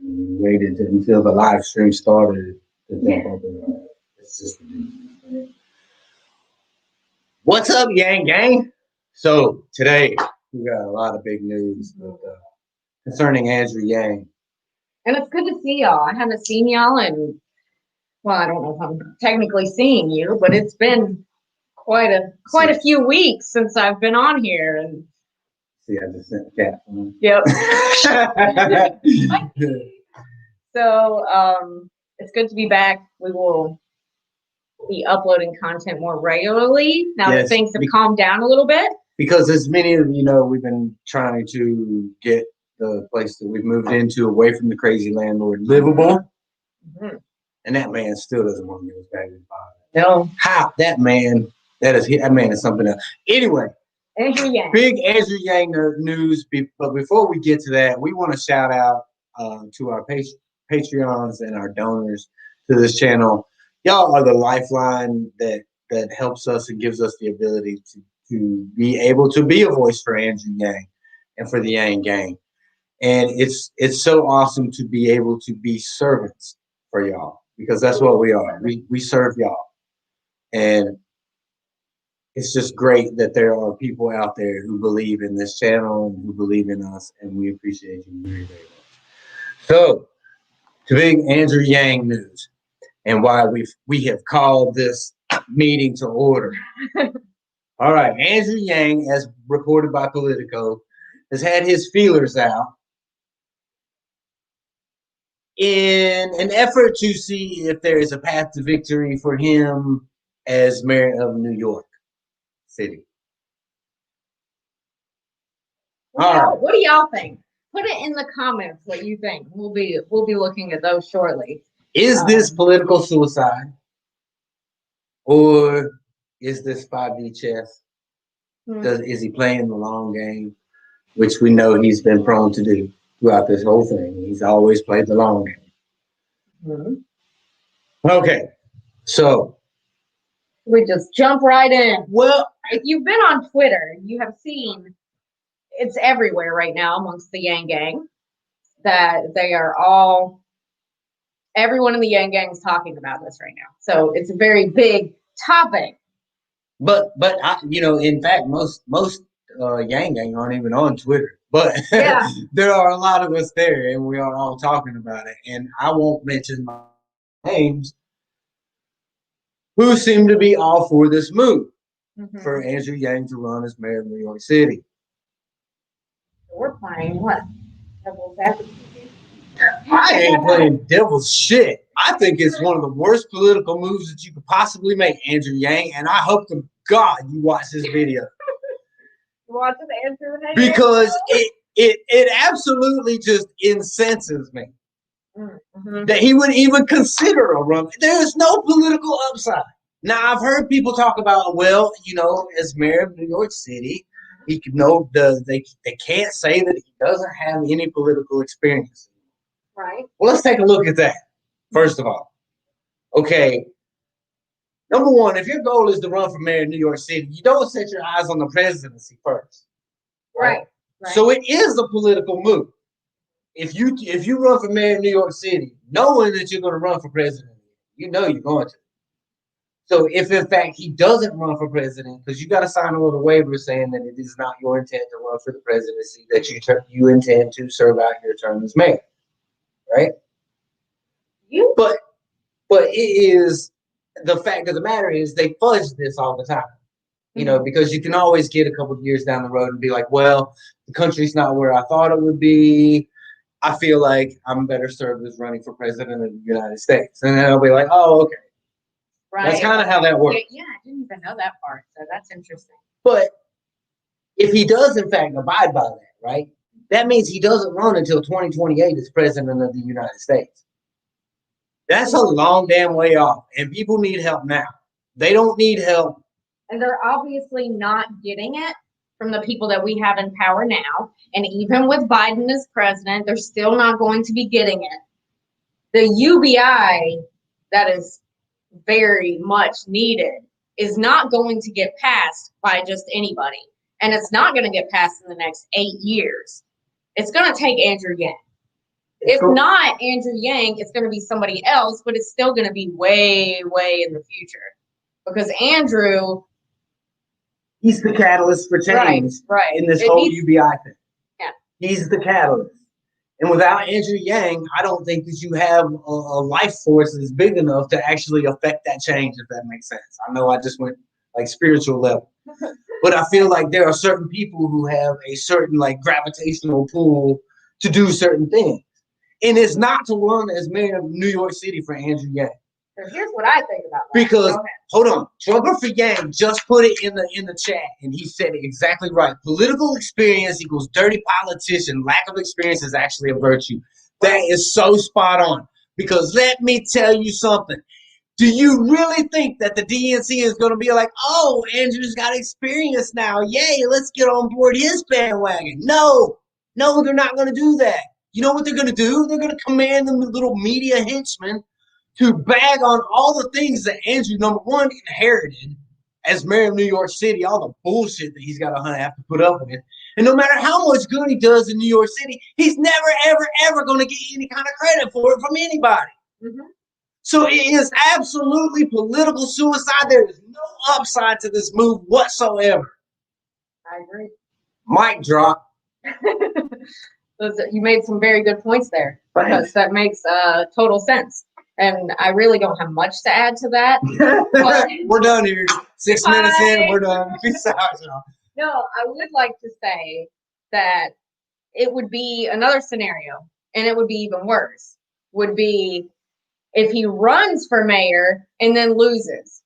We waited until the live stream started to jump up it's just ridiculous. What's up, Yang Gang? So today we got a lot of big news concerning Andrew Yang. And it's good to see y'all. I haven't seen y'all in, well, I don't know if I'm technically seeing you, but it's been quite a few weeks since I've been on here. And see, I just sent the cat. Yep. So it's good to be back. We will be uploading content more regularly now that things have calmed down a little bit. Because as many of you know, we've been trying to get the place that we've moved into away from the crazy landlord livable. Mm-hmm. And that man still doesn't want to give us back his father. No. How? That man is something else. Anyway, Andrew Yang. Big Andrew Yang news. But before we get to that, we want to shout out to our Patreons and our donors to this channel. Y'all are the lifeline that helps us and gives us the ability to be able to be a voice for Andrew Yang and for the Yang Gang. And it's so awesome to be able to be servants for y'all, because that's what we are. We serve y'all. And it's just great that there are people out there who believe in this channel and who believe in us, and we appreciate you very, very much. So, to big Andrew Yang news, and why we have called this meeting to order. All right, Andrew Yang, as reported by Politico, has had his feelers out in an effort to see if there is a path to victory for him as mayor of New York City. What do y'all think? Put it in the comments what you think. We'll be looking at those shortly. Is this political suicide, or is this 5D chess? Is he playing the long game, which we know he's been prone to do throughout this whole thing? He's always played the long game. Mm-hmm. Okay, so we just jump right in. Well, if you've been on Twitter, you have seen it's everywhere right now amongst the Yang Gang that they are all. Everyone in the Yang Gang is talking about this right now, so it's a very big topic. But in fact, most Yang Gang aren't even on Twitter. But yeah. There are a lot of us there, and we are all talking about it. And I won't mention my names, who seem to be all for this move for Andrew Yang to run as mayor of New York City. We're playing what? Devil's advocate. I ain't playing devil's shit. I think it's one of the worst political moves that you could possibly make, Andrew Yang, and I hope to God you watch this video. Watch it, Andrew Yang? Because it absolutely just incenses me that he would even consider a run. There's no political upside. Now, I've heard people talk about, well, as mayor of New York City, he could they can't say that he doesn't have any political experience. Right. Well, let's take a look at that, first of all. Okay, number one, if your goal is to run for mayor of New York City, you don't set your eyes on the presidency first. Right. So it is a political move. If you run for mayor of New York City, knowing that you're going to run for president, you know you're going to. So if, in fact, he doesn't run for president, because you got to sign a little waiver saying that it is not your intent to run for the presidency, that you intend to serve out your term as mayor. Right? But it is the fact of the matter is they fudge this all the time, because you can always get a couple of years down the road and be like, well, the country's not where I thought it would be. I feel like I'm better served as running for president of the United States. And then I'll be like, oh, okay. Right. That's kind of how that works. Yeah, I didn't even know that part. So that's interesting. But if he does, in fact, abide by that, right? That means he doesn't run until 2028 as president of the United States. That's a long damn way off, and people need help now. They don't need help. And they're obviously not getting it from the people that we have in power now. And even with Biden as president, they're still not going to be getting it. The UBI that is very much needed is not going to get passed by just anybody. And it's not going to get passed in the next 8 years. It's going to take Andrew Yang. If not Andrew Yang, it's going to be somebody else, but it's still going to be way, way in the future because Andrew, he's the catalyst for change in this whole UBI thing. Yeah. He's the catalyst. And without Andrew Yang, I don't think that you have a life force that's big enough to actually affect that change, if that makes sense. I know I just went like spiritual level. But I feel like there are certain people who have a certain like gravitational pull to do certain things. And it's not to run as mayor of New York City for Andrew Yang. So here's what I think about that. Because hold on, Trumper for Yang just put it in the chat, and he said it exactly right. Political experience equals dirty politician. Lack of experience is actually a virtue. That is so spot on. Because let me tell you something. Do you really think that the DNC is going to be like, oh, Andrew's got experience now. Yay, let's get on board his bandwagon. No, they're not going to do that. You know what they're going to do? They're going to command them little media henchmen to bag on all the things that Andrew, number one, inherited as mayor of New York City, all the bullshit that he's got to have to put up with. And no matter how much good he does in New York City, he's never, ever, ever going to get any kind of credit for it from anybody. Mm-hmm. So it is absolutely political suicide. There is no upside to this move whatsoever. I agree. Mic drop. You made some very good points there because that makes total sense. And I really don't have much to add to that. We're done here. 6 minutes in, we're done. Peace out, y'all. No, I would like to say that it would be another scenario, and it would be even worse, would be if he runs for mayor and then loses.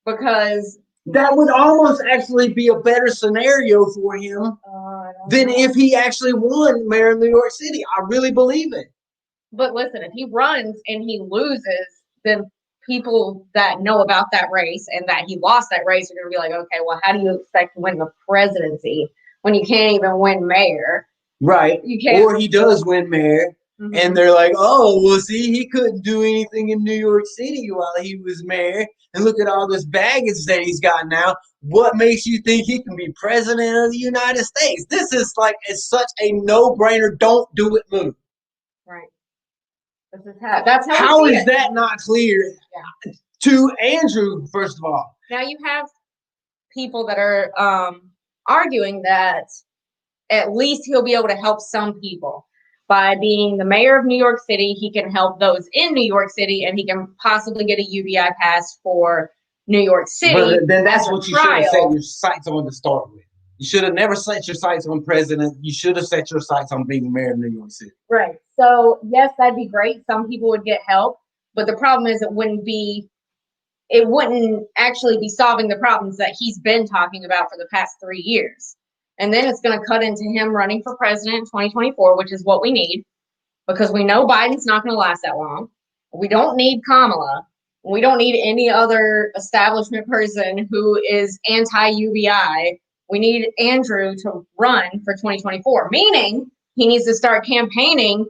Because that would almost actually be a better scenario for him than if he actually won mayor of New York City. I really believe it. But listen, if he runs and he loses, then people that know about that race and that he lost that race are going to be like, okay, well, how do you expect to win the presidency when you can't even win mayor? Right. You can't. Or he does win mayor, and they're like, oh, well, see, he couldn't do anything in New York City while he was mayor. And look at all this baggage that he's got now. What makes you think he can be president of the United States? This is like, it's such a no-brainer, don't do it move. Right. That's how is that not clear to Andrew, first of all? Now you have people that are arguing that at least he'll be able to help some people. By being the mayor of New York City, he can help those in New York City, and he can possibly get a UBI pass for New York City. But then that's what you should have set your sights on to start with. You should have never set your sights on president. You should have set your sights on being mayor of New York City. Right. So, yes, that'd be great. Some people would get help. But the problem is it wouldn't actually be solving the problems that he's been talking about for the past 3 years. And then it's going to cut into him running for president in 2024, which is what we need, because we know Biden's not going to last that long. We don't need Kamala. We don't need any other establishment person who is anti-UBI. We need Andrew to run for 2024, meaning he needs to start campaigning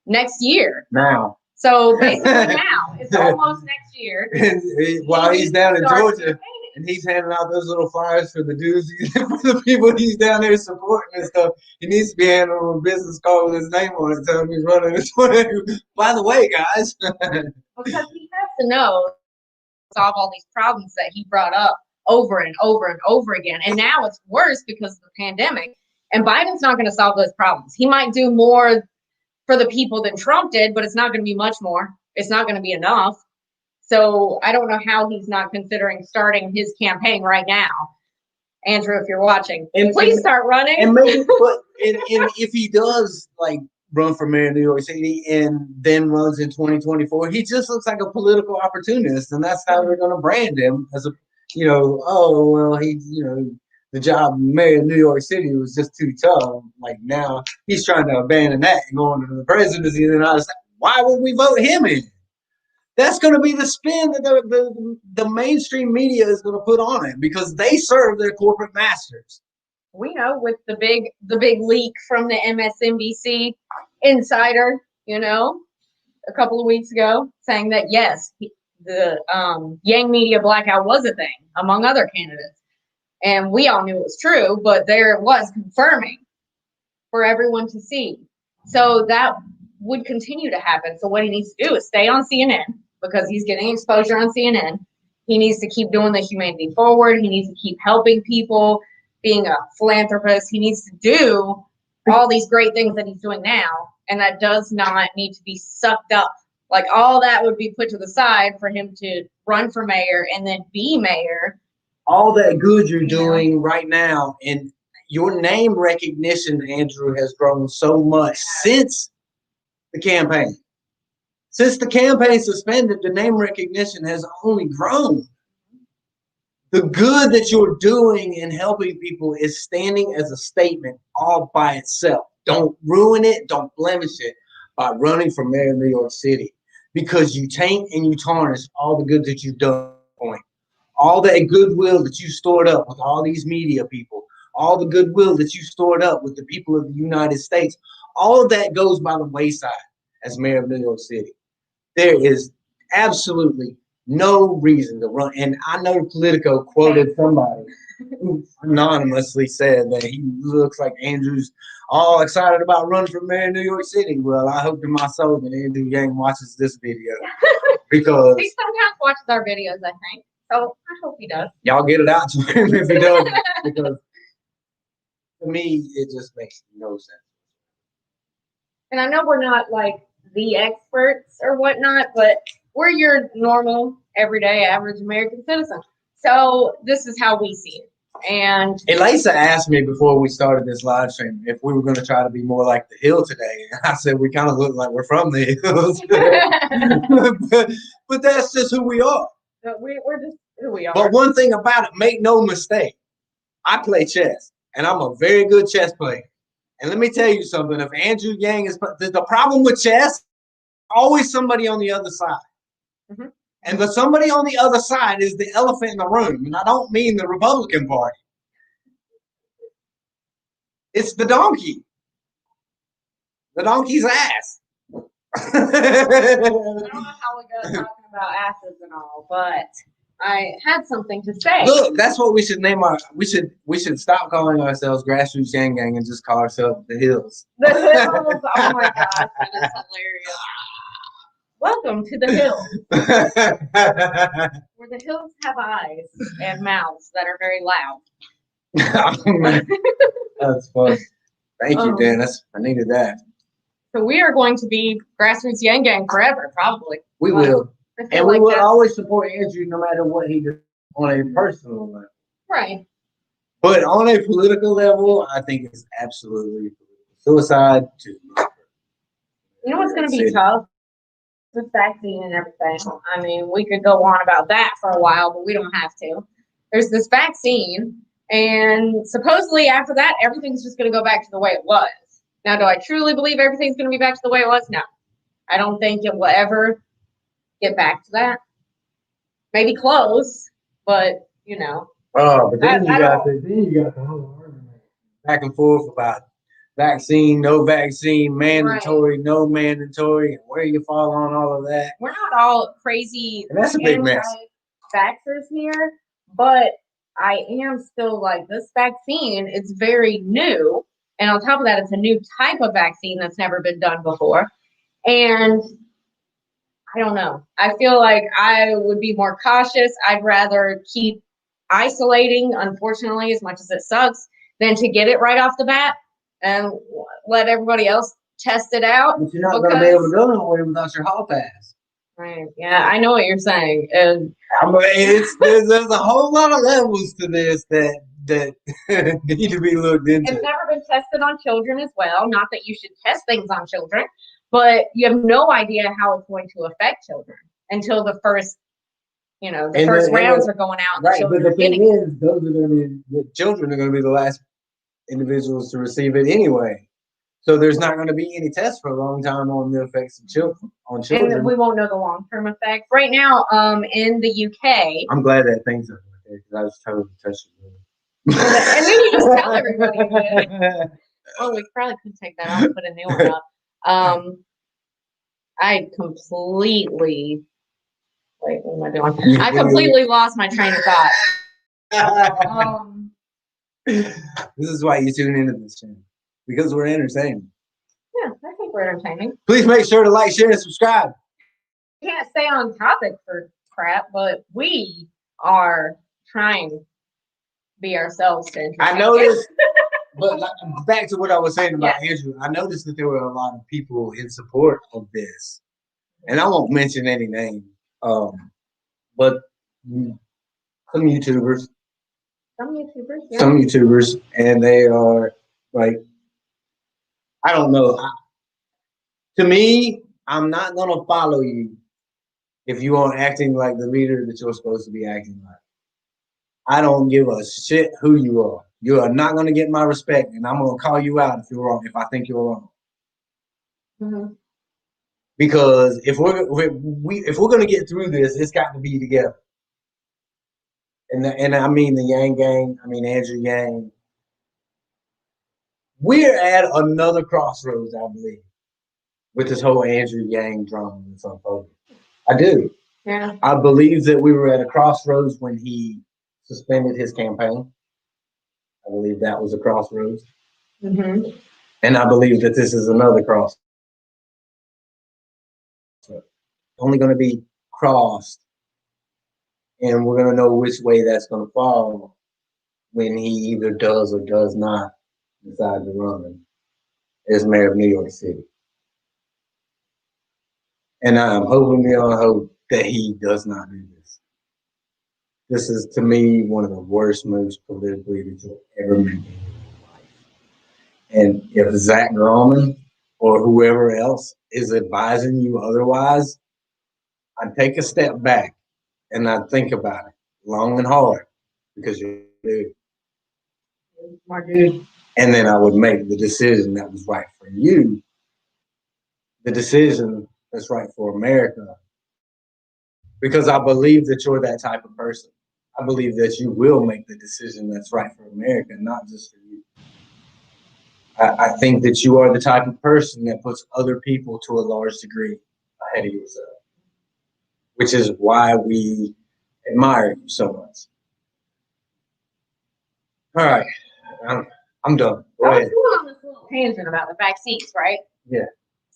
next year. Now. So basically now. It's almost next year. While he's down in Georgia. And he's handing out those little flyers for the dudes, for the people he's down there supporting and stuff. He needs to be handing them a business card with his name on it, telling him he's running this way. By the way, guys. Because he has to know, solve all these problems that he brought up over and over and over again. And now it's worse because of the pandemic. And Biden's not going to solve those problems. He might do more for the people than Trump did, but it's not going to be much more. It's not going to be enough. So I don't know how he's not considering starting his campaign right now. Andrew, if you're watching, please start running. And maybe, but if he does like run for mayor of New York City and then runs in 2024, he just looks like a political opportunist, and that's how they're going to brand him as a, oh well, the job of mayor of New York City was just too tough. Like now he's trying to abandon that and go into the presidency of the United States. Why would we vote him in? That's going to be the spin that the mainstream media is going to put on it because they serve their corporate masters. We know with the big leak from the MSNBC insider, a couple of weeks ago, saying that yes, the Yang media blackout was a thing among other candidates, and we all knew it was true, but there it was confirming for everyone to see. So that would continue to happen. So what he needs to do is stay on CNN because he's getting exposure on CNN. He needs to keep doing the humanity forward. He needs to keep helping people, being a philanthropist. He needs to do all these great things that he's doing now. And that does not need to be sucked up. Like all that would be put to the side for him to run for mayor and then be mayor. All that good you're doing right now, and your name recognition, Andrew, has grown so much since the campaign. Since the campaign suspended, the name recognition has only grown. The good that you're doing in helping people is standing as a statement all by itself. Don't ruin it, don't blemish it by running for mayor of New York City, because you taint and you tarnish all the good that you've done. All that goodwill that you stored up with all these media people, all the goodwill that you stored up with the people of the United States, all of that goes by the wayside as mayor of New York City. There is absolutely no reason to run. And I know Politico quoted somebody who anonymously said that he looks like Andrew's all excited about running for mayor of New York City. Well, I hope to my soul that Andrew Yang watches this video because He sometimes watches our videos, I think. So I hope he does. y'all get it out to him if he doesn't, because to me, it just makes no sense. And I know we're not like the experts or whatnot, but we're your normal, everyday, average American citizen. So this is how we see it. And Elisa asked me before we started this live stream if we were going to try to be more like the Hill today. And I said we kind of look like we're from the Hills. but that's just who we are. we're just who we are. But one thing about it, make no mistake, I play chess, and I'm a very good chess player. And let me tell you something, if Andrew Yang is the problem with chess, always somebody on the other side. Mm-hmm. And the somebody on the other side is the elephant in the room. And I don't mean the Republican Party. It's the donkey. The donkey's ass. I don't know how we got talking about asses and all, but I had something to say. Look, that's what we should name our. We should stop calling ourselves Grassroots Yang Gang and just call ourselves the Hills. The Hills. Oh my gosh, that is hilarious. Welcome to the Hills, where the hills have eyes and mouths that are very loud. Oh, man. That's fun. Thank you, Dennis. I needed that. So we are going to be Grassroots Yang Gang forever, probably. We will. And we like will that's- always support Andrew no matter what he does on a personal level. Right. But on a political level, I think it's absolutely suicide to. You know what's going to be tough? This vaccine and everything. I mean, we could go on about that for a while, but we don't have to. There's this vaccine, and supposedly after that, everything's just going to go back to the way it was. Now, do I truly believe everything's going to be back to the way it was? No. I don't think it will ever get back to that. Maybe close, but, you know. Oh, but then you got the whole argument back and forth about vaccine, no vaccine, mandatory, right, no mandatory, and where you fall on all of that. We're not all crazy and that's a big mess. Vaxxers here, but I am still like, this vaccine is very new. And on top of that, it's a new type of vaccine that's never been done before. And I don't know. I feel like I would be more cautious. I'd rather keep isolating, unfortunately, as much as it sucks, than to get it right off the bat and let everybody else test it out. But you're not going to be able to go nowhere without your hall pass. Right. Yeah, I know what you're saying. And I mean, there's a whole lot of levels to this that need to be looked into. It's never been tested on children as well. Not that you should test things on children, but you have no idea how it's going to affect children until the first, rounds are going out. Right, but the thing is, the children are going to be the last individuals to receive it anyway. So there's not going to be any tests for a long time on the effects of children. And we won't know the long-term effects. Right now, in the UK. I'm glad that thing's up there because I was totally touched it. And then you just tell everybody. Well, we probably could take that off and put a new one up. I completely. Wait, what am I doing? I completely lost my train of thought. This is why you tune into this channel, because we're entertaining. Yeah, I think for entertaining. Please make sure to like, share, and subscribe. We can't stay on topic for crap, but we are trying to be ourselves to entertain. I noticed, but back to what I was saying about Andrew, I noticed that there were a lot of people in support of this, and I won't mention any names, but some YouTubers, and they are like, I don't know. To me, I'm not gonna follow you if you aren't acting like the leader that you're supposed to be acting like. I don't give a shit who you are. You are not gonna get my respect, and I'm gonna call you out if you're wrong. If I think you're wrong, because if we're gonna get through this, it's got to be together. And I mean the Yang gang. I mean Andrew Yang. We're at another crossroads, I believe, with this whole Andrew Yang drama that's unfolding. I do. Yeah. I believe that we were at a crossroads when he suspended his campaign. I believe that was a crossroads. Mm-hmm. And I believe that this is another crossroads. Only going to be crossed, and we're going to know which way that's going to fall when he either does or does not decide to run as mayor of New York City. And I'm hoping beyond hope that he does not do this. This is, to me, one of the worst moves politically that you'll ever make in your life. And if Zach Grauman or whoever else is advising you otherwise, I'd take a step back and I'd think about it long and hard, because you're a dude. And then I would make the decision that was right for you, the decision that's right for America, because I believe that you're that type of person. I believe that you will make the decision that's right for America, not just for you. I think that you are the type of person that puts other people to a large degree ahead of yourself, which is why we admire you so much. All right, I'm done. Go ahead. I was going on this little tangent about the vaccines, right? Yeah.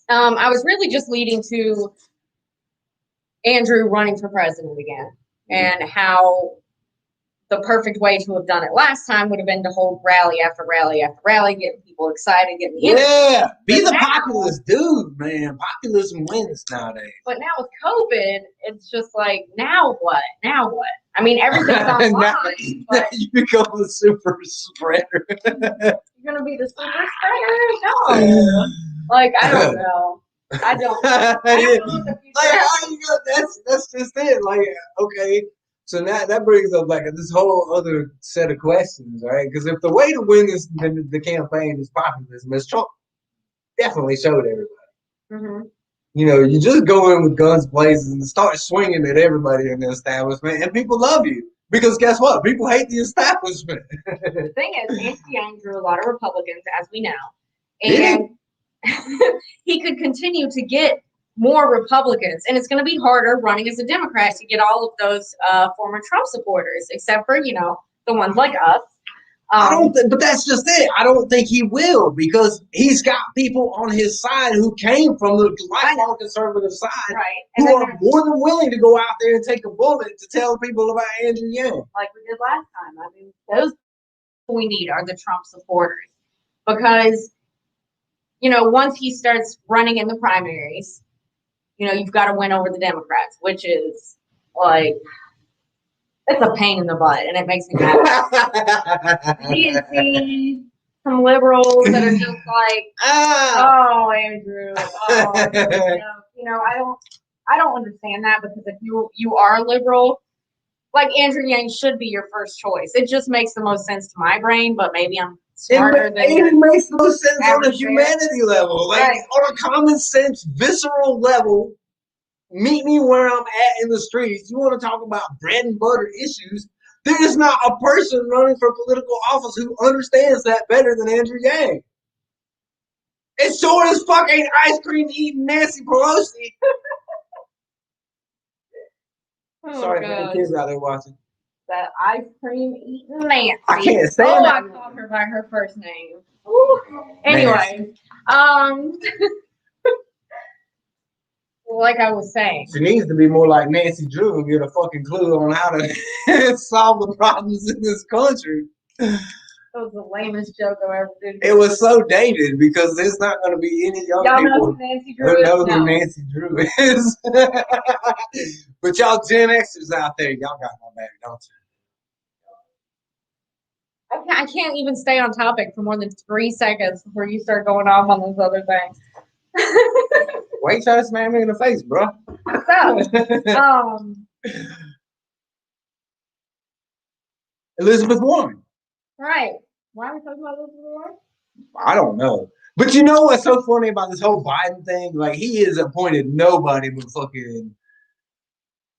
I was really just leading to Andrew running for president again, and how the perfect way to have done it last time would have been to hold rally after rally after rally, getting people excited, getting the energy. Be the populist dude, man. Populism wins nowadays. But now with COVID, it's just like, now what? Now what? I mean, everything's online. Now you become the super spreader. You're gonna be the super spreader? No. Like, I don't know. I don't know. Like, how you go? That's just it. Like, okay. So now that brings up like this whole other set of questions, right? Because if the way to win the campaign is populism, as Trump definitely showed everybody. Mm-hmm. You know, you just go in with guns blazing and start swinging at everybody in the establishment, and people love you. Because guess what? People hate the establishment. The thing is, Andrew Yang drew a lot of Republicans, as we know. And he could continue to get more Republicans. And it's going to be harder running as a Democrat to get all of those former Trump supporters, except for, you know, the ones like us. But that's just it. I don't think he will, because he's got people on his side who came from the lifelong conservative side, right? And who are more than willing to go out there and take a bullet to tell people about Andrew Yang. Like we did last time. I mean, those we need are the Trump supporters, because, you know, once he starts running in the primaries, you know, you've got to win over the Democrats, which is like, it's a pain in the butt, and it makes me mad. DNC, some liberals that are just like, oh, Andrew, you know, I don't understand that, because if you are a liberal, like Andrew Yang should be your first choice. It just makes the most sense to my brain, but maybe I'm smarter than you. It makes the most sense on a humanity level, like on a common sense, visceral level. Meet me where I'm at in the streets. You want to talk about bread and butter issues? There is not a person running for political office who understands that better than Andrew Yang. It sure as fuck ain't ice cream eating Nancy Pelosi. Sorry, man, kids out there watching. That ice cream eating Nancy. I can't say that. I called her by her first name. Anyway, like I was saying. She needs to be more like Nancy Drew and get a fucking clue on how to solve the problems in this country. That was the lamest joke I ever did. It was so dated because there's not going to be any young Y'all know people who Nancy Drew who is? know No. who Nancy Drew is. But y'all Gen Xers out there, y'all got my back, don't you? I can't even stay on topic for more than 3 seconds before you start going off on those other things. Why you trying to smack me in the face, bro? So, Elizabeth Warren. right. Why are we talking about this before? I don't know. But you know what's so funny about this whole Biden thing? Like, he has appointed nobody but fucking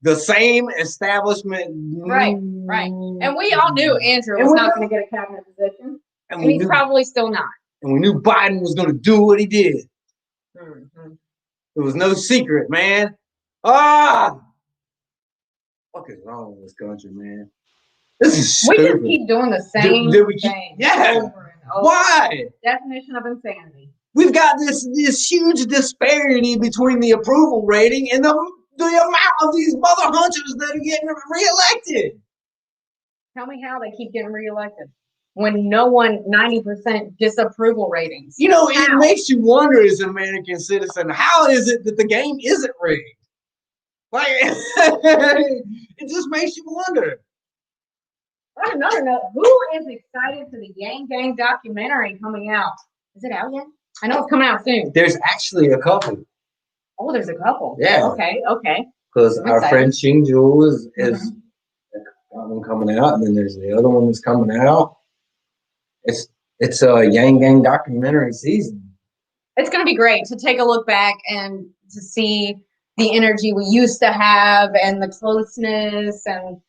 the same establishment. Right. And we all knew Andrew was not going to get a cabinet position. And he's probably still not. And we knew Biden was going to do what he did. Mm-hmm. It was no secret, man. Ah! What is wrong with this country, man? This is stupid. We just keep doing the same thing. Yeah. Over and over. Why? Definition of insanity. We've got this huge disparity between the approval rating and the amount of these mother hunters that are getting reelected. Tell me how they keep getting reelected when no one 90% disapproval ratings. You know, How? it makes you wonder as an American citizen, how is it that the game isn't rigged? Like, it just makes you wonder. On another note, who is excited for the Yang Gang documentary coming out? Is it out yet? I know it's coming out soon. There's actually a couple. Oh, there's a couple. Yeah. Okay. Because I'm our excited. friend Xing Zhu is got one coming out, and then there's the other one that's coming out. It's a Yang Gang documentary season. It's going to be great to take a look back and to see the energy we used to have and the closeness and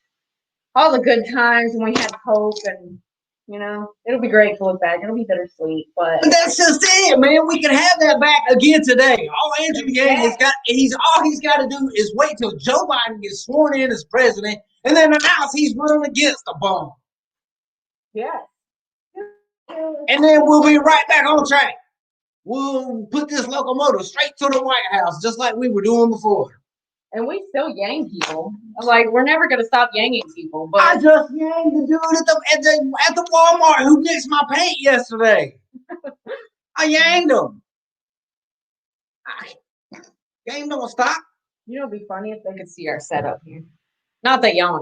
all the good times when we had hope, and you know, it'll be great to look back. It'll be bittersweet, but That's just it, man. We can have that back again today. All Andrew Yang has got, he's got to do is wait till Joe Biden gets sworn in as president, and then announce he's running against a bomb. yeah. And then we'll be right back on track. We'll put this locomotive straight to the White House, just like we were doing before. And we still yang people. Like, we're never gonna stop yanging people. But I just yanged the dude at the Walmart who mixed my paint yesterday. I yanged him. Game don't stop. you know, it'd be funny if they could see our setup here. Not that y'all are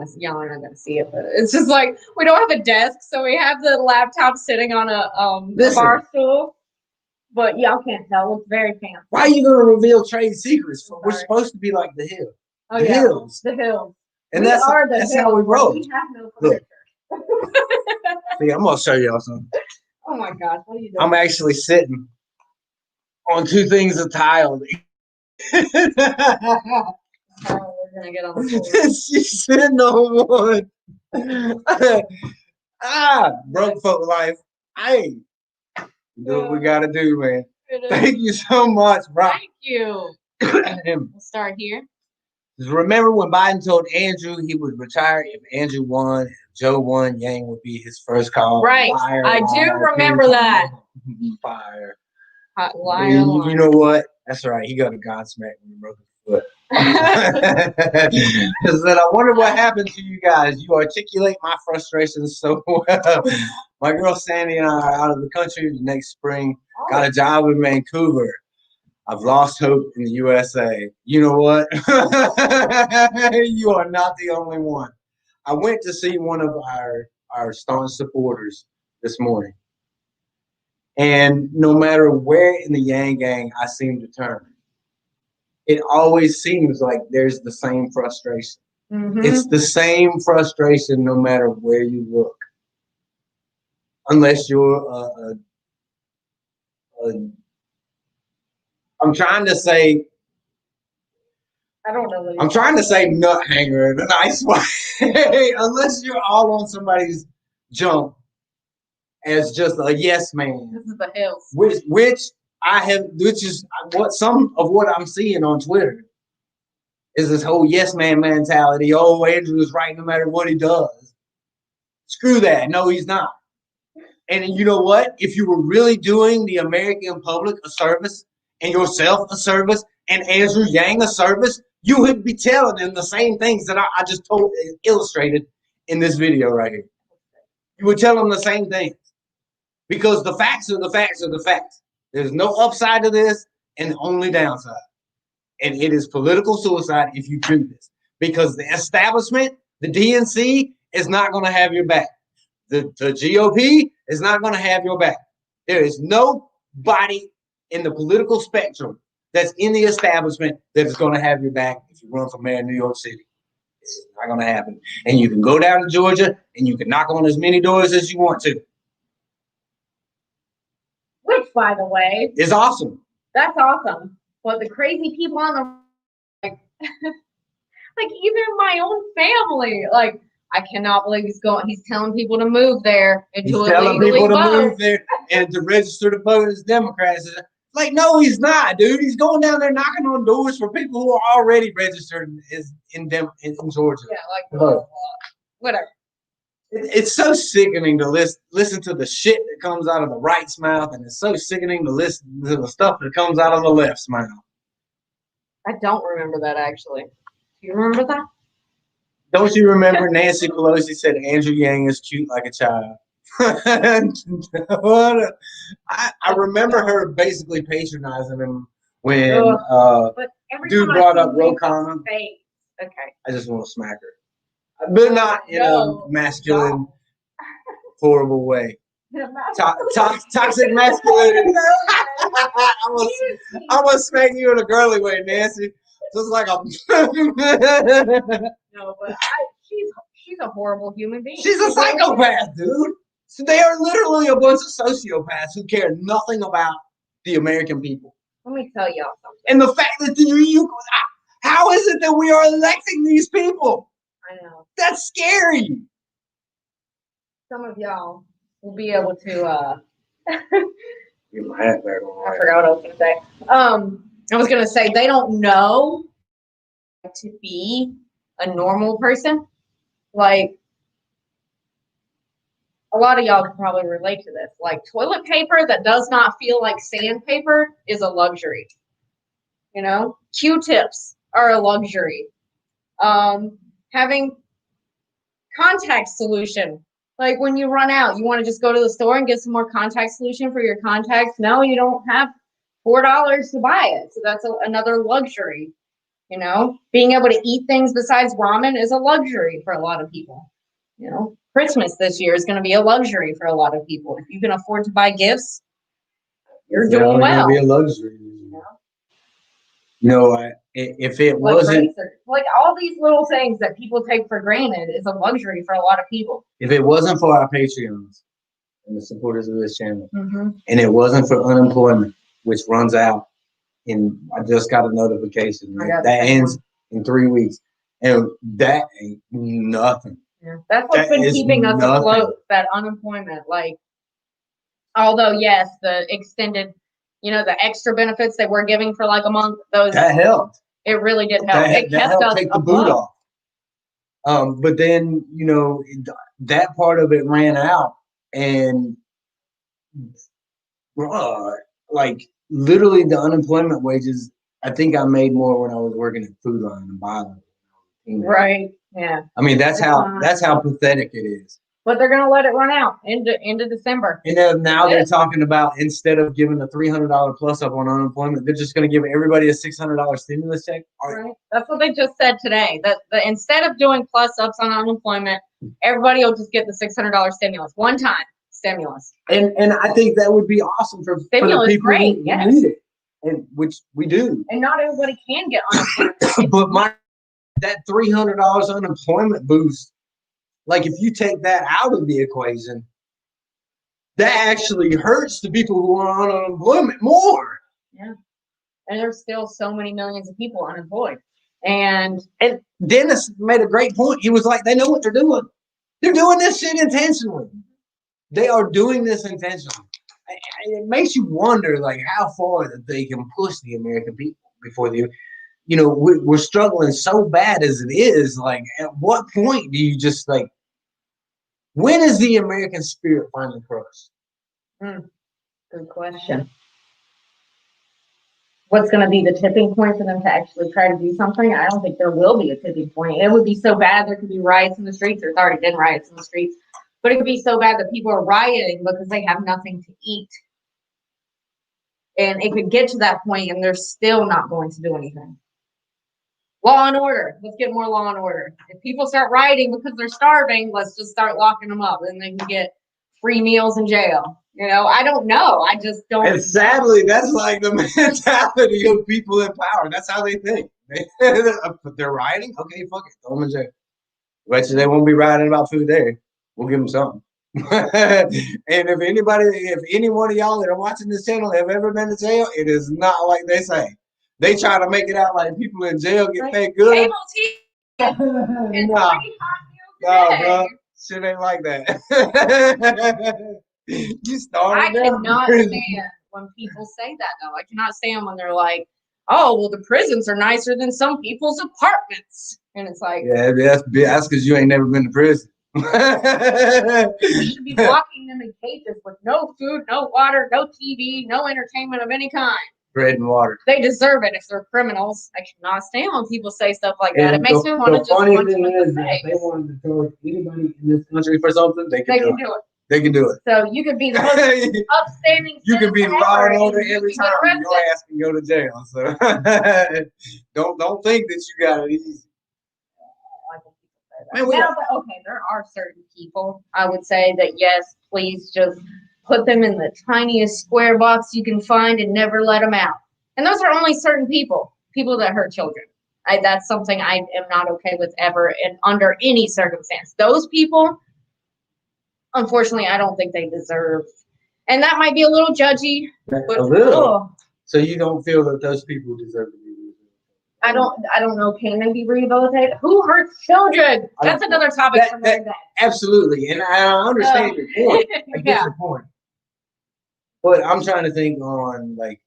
not gonna see it, but it's just like we don't have a desk, so we have the laptop sitting on a bar stool. But y'all can't tell. It's very fancy. Why are you gonna reveal trade secrets? We're Sorry. supposed to be like the hill. Oh, The yeah. hills. The hills. And We that's are the how hills, we but roll. We have no Look. furniture. See, I'm gonna show y'all something. Oh my gosh, what are you doing? I'm actually sitting on two things of tile. Oh, we're gonna get on the floor. She's sitting on one. Broke folk life. Hey, do what we gotta do, man. Thank you so much, bro. Thank you. Just We'll start here. remember when Biden told Andrew he would retire if Andrew won, if Joe won, Yang would be his first call. Right. Liar, I do liar, remember that. Fire. Hot You, liar, liar. you know what? That's right. He got a Godsmack when he broke his foot. I said, I wonder what happened to you guys. You articulate my frustrations so well. My girl Sandy and I are out of the country next spring. Got a job in Vancouver. I've lost hope in the USA. You know what? You are not the only one. I went to see one of our staunch supporters this morning. And no matter where in the Yang Gang I seem to turn, it always seems like there's the same frustration. Mhm. It's the same frustration no matter where you look. Unless you're I'm trying to say I don't know what I'm trying to say nut hanger in a nice way. Unless you're all on somebody's jump as just a yes man. This is the hills. Which is what I'm seeing on Twitter is this whole yes man mentality. Oh, Andrew is right no matter what he does. Screw that. No, he's not. And you know what? If you were really doing the American public a service and yourself a service, and Andrew Yang a service, you would be telling them the same things that I just told illustrated in this video right here. You would tell them the same things because the facts are the facts are the facts. There's no upside to this and only downside. And it is political suicide if you do this because the establishment, the DNC, is not going to have your back. The GOP is not going to have your back. There is nobody in the political spectrum that's in the establishment that is going to have your back if you run for mayor of New York City. It's not going to happen. And you can go down to Georgia and you can knock on as many doors as you want to. Which, by the way, is awesome. That's awesome. But the crazy people on the like, like even my own family, like I cannot believe he's telling people to move there and He's to telling illegally people to vote. move there and to register to vote as Democrats. Like, no, he's not, dude. He's going down there knocking on doors for people who are already registered in Georgia. Yeah, like blah, blah, blah. Whatever. It's so sickening to listen to the shit that comes out of the right's mouth, and it's so sickening to listen to the stuff that comes out of the left's mouth. I don't remember that actually. Do you remember that? Don't you remember Nancy Pelosi said Andrew Yang is cute like a child? I remember her basically patronizing him when dude brought up Ro Khanna. Okay. I just want to smack her, but not in a masculine, horrible way. Toxic masculinity. I'm gonna smack you in a girly way, Nancy. Just like a. No, but she's a horrible human being. She's a psychopath, dude. So they are literally a bunch of sociopaths who care nothing about the American people. Let me tell y'all something. And the fact that how is it that we are electing these people? I know. That's scary. Some of y'all will be able to. Get my hat back on. I forgot what I was gonna say. I was gonna say they don't know to be a normal person. Like a lot of y'all can probably relate to this. Like toilet paper that does not feel like sandpaper is a luxury. You know, Q-tips are a luxury. Having contact solution. Like when you run out, you want to just go to the store and get some more contact solution for your contacts. No, you don't have $4 to buy it. So that's another luxury. You know, being able to eat things besides ramen is a luxury for a lot of people. You know, Christmas this year is going to be a luxury for a lot of people. If you can afford to buy gifts, you're doing well. It's be a luxury. You know, if it wasn't like all these little things that people take for granted is a luxury for a lot of people. If it wasn't for our Patreons and the supporters of this channel, mm-hmm. and it wasn't for unemployment, which runs out I just got a notification that ends in 3 weeks, and that ain't nothing. Yeah. That's what's been keeping us afloat. That unemployment, like, although yes, the extended. You know, the extra benefits that we're giving for like a month, that helped. It really did help. It kept us take the boot off. But then, you know, that part of it ran out, and like literally the unemployment wages. I think I made more when I was working at Food Line and Byline. Right. Yeah. I mean, that's how pathetic it is. But they're gonna let it run out into December. And now they're talking about instead of giving a $300 plus up on unemployment, they're just gonna give everybody a $600 stimulus check. Right. That's what they just said today. That instead of doing plus ups on unemployment, everybody will just get the $600 stimulus, one time stimulus. And I think that would be awesome for the people who need it, and which we do. And not everybody can get unemployment. But that $300 unemployment boost. Like, if you take that out of the equation, that actually hurts the people who are on unemployment more. Yeah. And there's still so many millions of people unemployed. And Dennis made a great point. He was like, they know what they're doing. They're doing this shit intentionally. They are doing this intentionally. It makes you wonder, like, how far that they can push the American people before they... You know, we're struggling so bad as it is. Like, at what point do you just like? When is the American spirit finally crushed? Good question. what's going to be the tipping point for them to actually try to do something. I don't think there will be a tipping point. It would be so bad there could be riots in the streets. There's already been riots in the streets, but it could be so bad that people are rioting because they have nothing to eat. And it could get to that point and they're still not going to do anything. Law and order. Let's get more law and order. If people start rioting because they're starving, let's just start locking them up and they can get free meals in jail. You know, I don't know. I just don't. And sadly, that's like the mentality of people in power. That's how they think. They're rioting? Okay, fuck it. Throw them in jail. Bet you they won't be rioting about food there. We'll give them something. And if any one of y'all that are watching this channel have ever been to jail, it is not like they say. They try to make it out like people in jail get paid good. Cable TV and Nah. free hot meals No, today. bro. Shit ain't like that. You started I cannot stand when people say that, though. I cannot stand when they're like, oh, well, the prisons are nicer than some people's apartments. And it's like, Yeah, that's because you ain't never been to prison. we should be locking them in cages with no food, no water, no TV, no entertainment of any kind. Bread and water. They deserve it if they're criminals. I cannot stand when people say stuff like that. It And makes me want to just funny punch thing them in is, the if face. they wanted to charge anybody in this country for something, they can do it. They can do it. So you could be the most upstanding. You can be citizen law and ever, order and you every can time. get Your arrested. ass can go to jail. So don't think that you got it easy. Man, we Now, but okay, there are certain people I would say that yes, please just put them in the tiniest square box you can find and never let them out. And those are only certain people that hurt children. That's something I am not okay with ever and under any circumstance. Those people, unfortunately, I don't think they deserve. And that might be a little judgy, but a little. oh, So you don't feel that those people deserve to be rehabilitated? I don't know. Can they be rehabilitated? Who hurts children? That's another topic for another day. Absolutely, and I understand your point. I get Yeah. your point. But I'm trying to think on like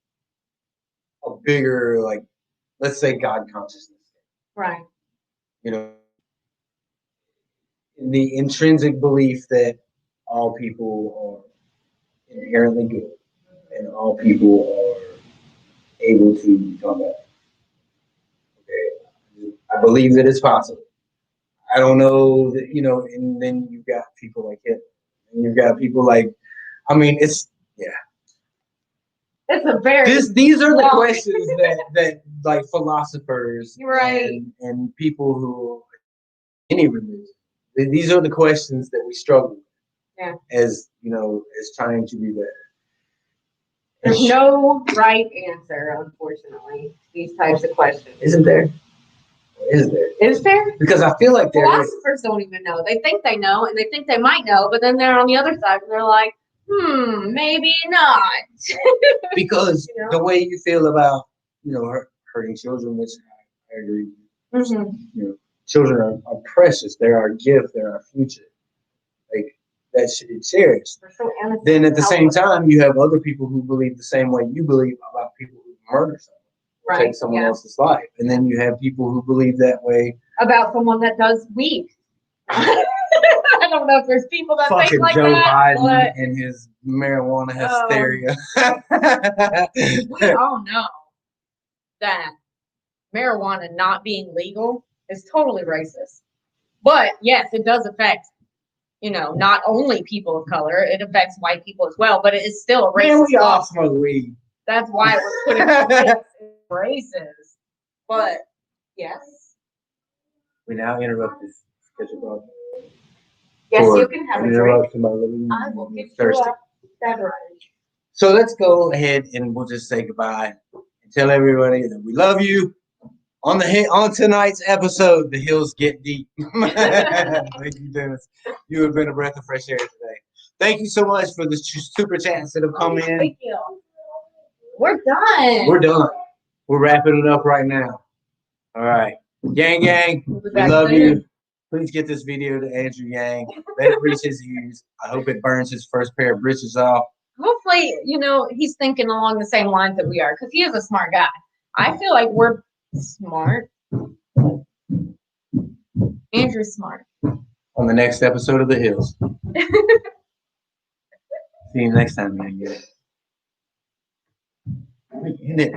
a bigger, like, let's say God consciousness. Right. You know, the intrinsic belief that all people are inherently good and all people are able to become better. Okay, I believe that it's possible. I don't know that, you know, and then you've got people like him, and you've got people like, I mean, it's, yeah. It's a very These are the long- questions that like philosophers Right. and people who any religion. These are the questions that we struggle with. Yeah. As you know, as trying to be better. There's no right answer, unfortunately, to these types of questions. Isn't there? Or is there? Is there? Because I feel like there is. Philosophers don't even know. They think they know and they think they might know, but then they're on the other side and they're like, maybe not. Because You know? the way you feel about, you know, hurting children, which I agree. Mm-hmm. You know, children are precious. They're our gift. They're our future. Like, that should be cherished. We're so innocent. Then at the same helpless. time, you have other people who believe the same way you believe about people who murder someone, or Right, take someone yeah. else's life. And then you have people who believe that way. About someone that does weed. I don't know if there's people that Fucking think like Joe that, Biden and his marijuana hysteria. but we all know that marijuana not being legal is totally racist. But yes, it does affect, you know, not only people of color, it affects white people as well, but it is still a Man, racist we all law. smoke weed. That's why it was put in place as racist. But yes. We now interrupt this schedule broadcast. Yes, for you can have a drink. interruption by Lily I will get you Thurston. a beverage. So let's go ahead and we'll just say goodbye and tell everybody that we love you. On tonight's episode, the hills get deep. Thank you, Dennis. You have been a breath of fresh air today. Thank you so much for the super chats that have come in. Thank you. We're done. We're done. We're wrapping it up right now. All right. Gang, gang, We'll be we back love soon. you. Please get this video to Andrew Yang. Let it reach his ears. I hope it burns his first pair of britches off. Hopefully, you know, he's thinking along the same lines that we are, because he is a smart guy. I feel like we're smart. Andrew's smart. On the next episode of The Hills. See you next time, man. Isn't it